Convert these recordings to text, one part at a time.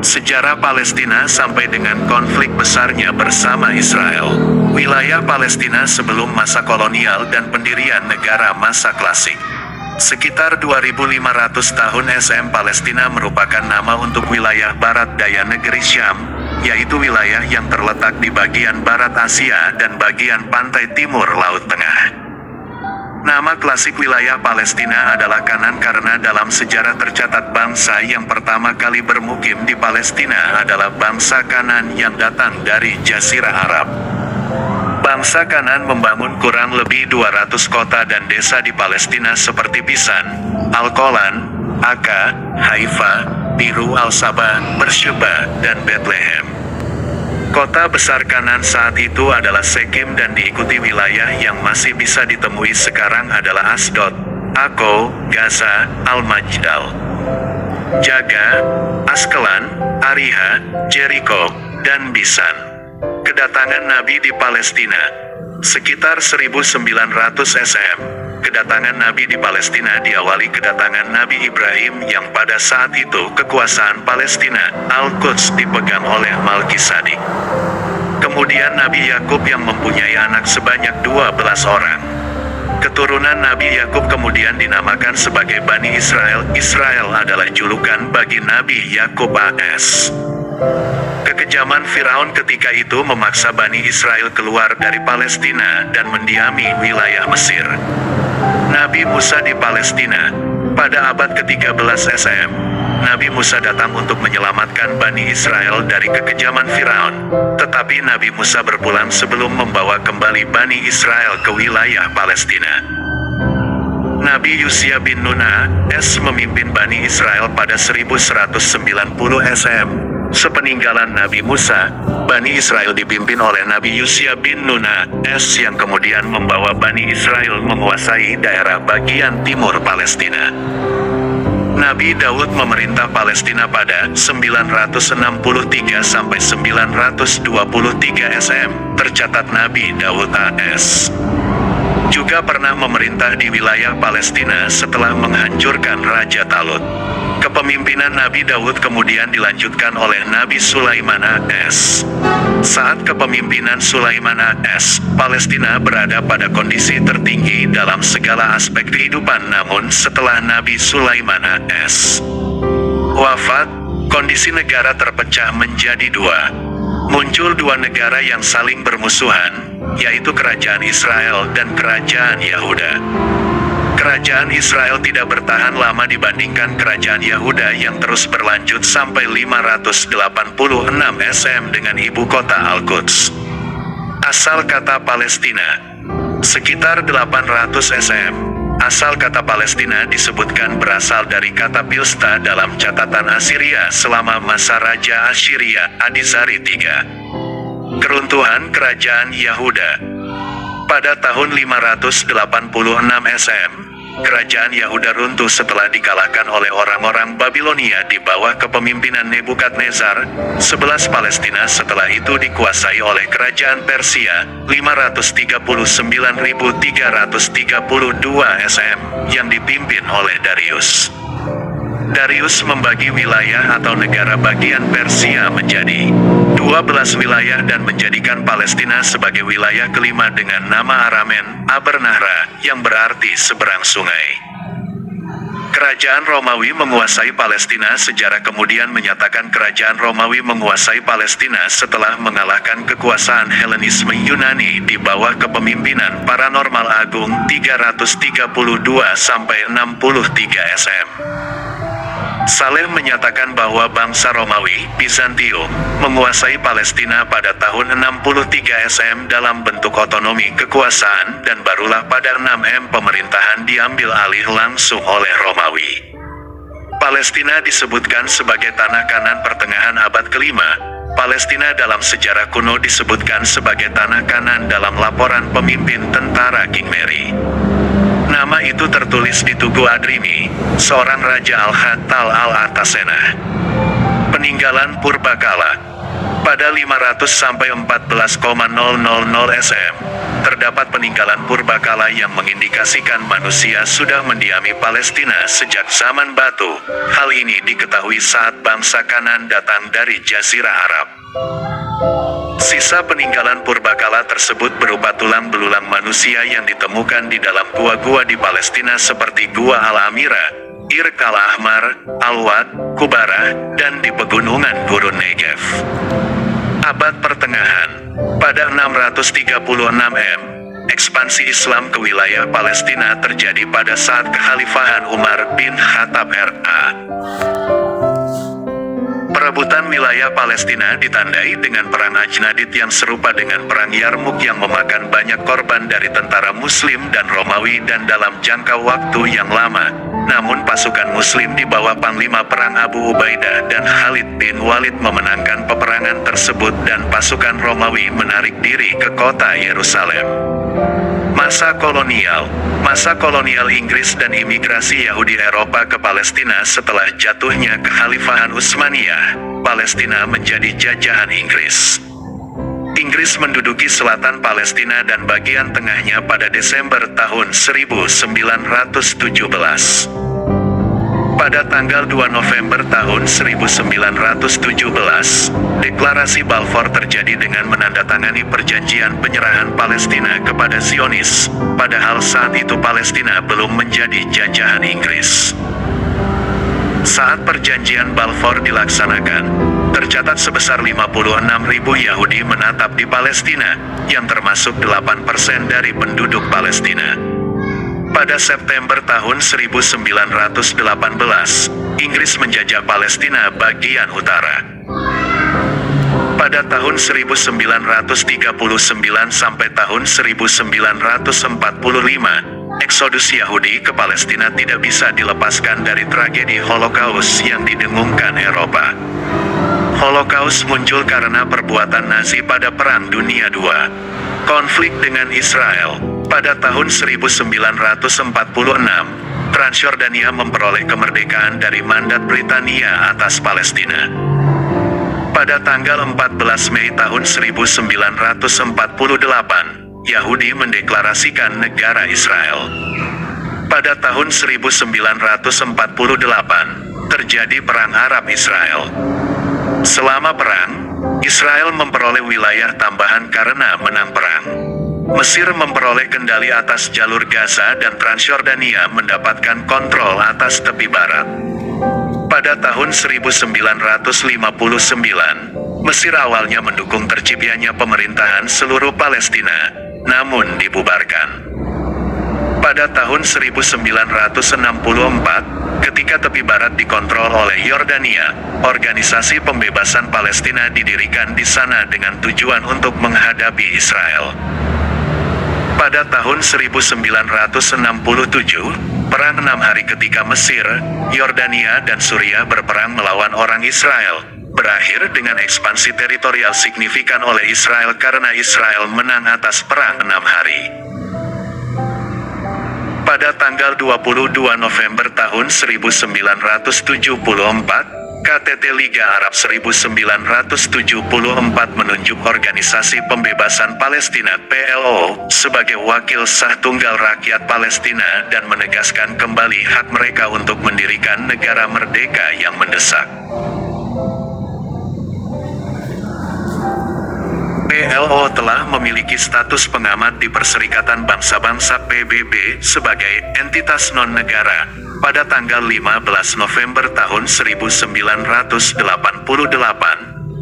Sejarah Palestina sampai dengan konflik besarnya bersama Israel. Wilayah Palestina sebelum masa kolonial dan pendirian negara masa klasik. Sekitar 2500 tahun SM Palestina merupakan nama untuk wilayah barat daya negeri Syam, yaitu wilayah yang terletak di bagian barat Asia dan bagian pantai timur Laut Tengah. Nama klasik wilayah Palestina adalah Kanan karena dalam sejarah tercatat bangsa yang pertama kali bermukim di Palestina adalah bangsa Kanan yang datang dari Jazirah Arab. Bangsa Kanan membangun kurang lebih 200 kota dan desa di Palestina seperti Pisan, Al-Qolan, Akka, Haifa, Biru Al-Saba, Beersheba, dan Bethlehem. Kota besar Kanan saat itu adalah Sekim dan diikuti wilayah yang masih bisa ditemui sekarang adalah Asdod, Akko, Gaza, Al-Majdal, Jaga, Askelan, Ariha, Jericho, dan Bisan. Kedatangan Nabi di Palestina. Sekitar 1900 SM, kedatangan Nabi di Palestina diawali kedatangan Nabi Ibrahim yang pada saat itu kekuasaan Palestina, Al-Quds dipegang oleh Malkisadik. Kemudian Nabi Yakub yang mempunyai anak sebanyak 12 orang. Keturunan Nabi Yakub kemudian dinamakan sebagai Bani Israel. Israel adalah julukan bagi Nabi Yakub AS. Kekejaman Firaun ketika itu memaksa Bani Israel keluar dari Palestina dan mendiami wilayah Mesir. Nabi Musa di Palestina. Pada abad ke-13 SM, Nabi Musa datang untuk menyelamatkan Bani Israel dari kekejaman Firaun. Tetapi Nabi Musa berpulang sebelum membawa kembali Bani Israel ke wilayah Palestina. Nabi Yusya bin Nuna S memimpin Bani Israel pada 1190 SM. Sepeninggalan Nabi Musa, Bani Israel dipimpin oleh Nabi Yusya bin Nuna S yang kemudian membawa Bani Israel menguasai daerah bagian timur Palestina. Nabi Daud memerintah Palestina pada 963 sampai 923 SM. Tercatat Nabi Daud AS juga pernah memerintah di wilayah Palestina setelah menghancurkan Raja Talut. Kepemimpinan Nabi Daud kemudian dilanjutkan oleh Nabi Sulaiman AS. Saat kepemimpinan Sulaiman AS, Palestina berada pada kondisi tertinggi dalam segala aspek kehidupan. Namun setelah Nabi Sulaiman AS wafat, kondisi negara terpecah menjadi dua. Muncul dua negara yang saling bermusuhan, yaitu Kerajaan Israel dan Kerajaan Yahuda. Kerajaan Israel tidak bertahan lama dibandingkan Kerajaan Yahuda yang terus berlanjut sampai 586 SM dengan ibu kota Al-Quds. Asal kata Palestina. Sekitar 800 SM. Asal kata Palestina disebutkan berasal dari kata Pilsta dalam catatan Assyria selama masa Raja Assyria Adizari III. Keruntuhan Kerajaan Yahuda. Pada tahun 586 SM, Kerajaan Yahuda runtuh setelah dikalahkan oleh orang-orang Babilonia di bawah kepemimpinan Nebukadnezar. 11 Palestina setelah itu dikuasai oleh Kerajaan Persia, 539.332 SM, yang dipimpin oleh Darius. Darius membagi wilayah atau negara bagian Persia menjadi 12 wilayah dan menjadikan Palestina sebagai wilayah kelima dengan nama Aramen, Abernahra, yang berarti seberang sungai. Kerajaan Romawi menguasai Palestina. Sejarah kemudian menyatakan Kerajaan Romawi menguasai Palestina setelah mengalahkan kekuasaan Helenisme Yunani di bawah kepemimpinan Paranormal Agung 332 sampai 63 SM. Saleh menyatakan bahwa bangsa Romawi, Bizantium, menguasai Palestina pada tahun 63 SM dalam bentuk otonomi kekuasaan dan barulah pada 6 pemerintahan diambil alih langsung oleh Romawi. Palestina disebutkan sebagai tanah Kanan pertengahan abad ke-5. Palestina dalam sejarah kuno disebutkan sebagai tanah Kanan dalam laporan pemimpin tentara King Mary. Nama itu tertulis di Tugu Adrimi, seorang Raja Al-Hattal Al-Atasena. Peninggalan Purbakala. Pada 500 sampai 14,000 SM, Terdapat peninggalan purbakala yang mengindikasikan manusia sudah mendiami Palestina sejak zaman batu. Hal ini diketahui saat bangsa Kanan datang dari Jazirah Arab. Sisa peninggalan purbakala tersebut berupa tulang belulang manusia yang ditemukan di dalam gua-gua di Palestina seperti Gua Al-Amira, Irq Al-Ahmar, Al-Wad, Kubarah, dan di pegunungan Gurun Negev. Abad Pertengahan. Pada 636 M, ekspansi Islam ke wilayah Palestina terjadi pada saat kekhalifahan Umar bin Khattab R.A. Perebutan wilayah Palestina ditandai dengan perang Ajnadid yang serupa dengan perang Yarmuk yang memakan banyak korban dari tentara Muslim dan Romawi dan dalam jangka waktu yang lama. Namun pasukan Muslim di bawah Panglima Perang Abu Ubaidah dan Khalid bin Walid memenangkan peperangan tersebut dan pasukan Romawi menarik diri ke kota Yerusalem. Masa kolonial Inggris dan imigrasi Yahudi Eropa ke Palestina. Setelah jatuhnya kekhalifahan Utsmaniyah, Palestina menjadi jajahan Inggris. Inggris menduduki selatan Palestina dan bagian tengahnya pada Desember tahun 1917. Pada tanggal 2 November tahun 1917, deklarasi Balfour terjadi dengan menandatangani perjanjian penyerahan Palestina kepada Zionis, padahal saat itu Palestina belum menjadi jajahan Inggris. Saat perjanjian Balfour dilaksanakan, tercatat sebesar 56.000 Yahudi menetap di Palestina, yang termasuk 8% dari penduduk Palestina. Pada September tahun 1918, Inggris menjajah Palestina bagian utara. Pada tahun 1939 sampai tahun 1945, eksodus Yahudi ke Palestina tidak bisa dilepaskan dari tragedi Holocaust yang didengungkan Eropa. Holocaust muncul karena perbuatan Nazi pada Perang Dunia II. Konflik dengan Israel. Pada tahun 1946, Transjordania memperoleh kemerdekaan dari mandat Britania atas Palestina. Pada tanggal 14 Mei tahun 1948, Yahudi mendeklarasikan negara Israel. Pada tahun 1948, terjadi Perang Arab-Israel. Selama perang, Israel memperoleh wilayah tambahan karena menang perang. Mesir memperoleh kendali atas jalur Gaza dan Transjordania mendapatkan kontrol atas tepi barat. Pada tahun 1959, Mesir awalnya mendukung terciptanya pemerintahan seluruh Palestina, namun dibubarkan. Pada tahun 1964, ketika tepi barat dikontrol oleh Yordania, Organisasi Pembebasan Palestina didirikan di sana dengan tujuan untuk menghadapi Israel. Pada tahun 1967, Perang 6 Hari ketika Mesir, Yordania dan Suriah berperang melawan orang Israel, berakhir dengan ekspansi teritorial signifikan oleh Israel karena Israel menang atas Perang 6 Hari. Pada tanggal 22 November tahun 1974, KTT Liga Arab 1974 menunjuk Organisasi Pembebasan Palestina (PLO) sebagai wakil sah tunggal rakyat Palestina dan menegaskan kembali hak mereka untuk mendirikan negara merdeka yang mendesak. PLO telah memiliki status pengamat di Perserikatan Bangsa-Bangsa PBB sebagai entitas non-negara pada tanggal 15 November tahun 1988.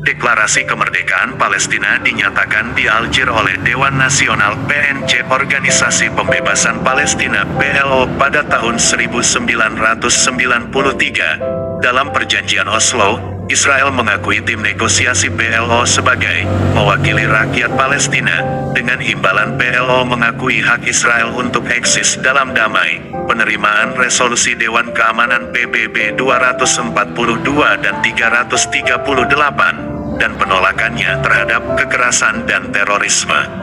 Deklarasi Kemerdekaan Palestina dinyatakan di Algier oleh Dewan Nasional PNC Organisasi Pembebasan Palestina PLO pada tahun 1993. Dalam Perjanjian Oslo, Israel mengakui tim negosiasi PLO sebagai mewakili rakyat Palestina, dengan imbalan PLO mengakui hak Israel untuk eksis dalam damai, penerimaan resolusi Dewan Keamanan PBB 242 dan 338, dan penolakannya terhadap kekerasan dan terorisme.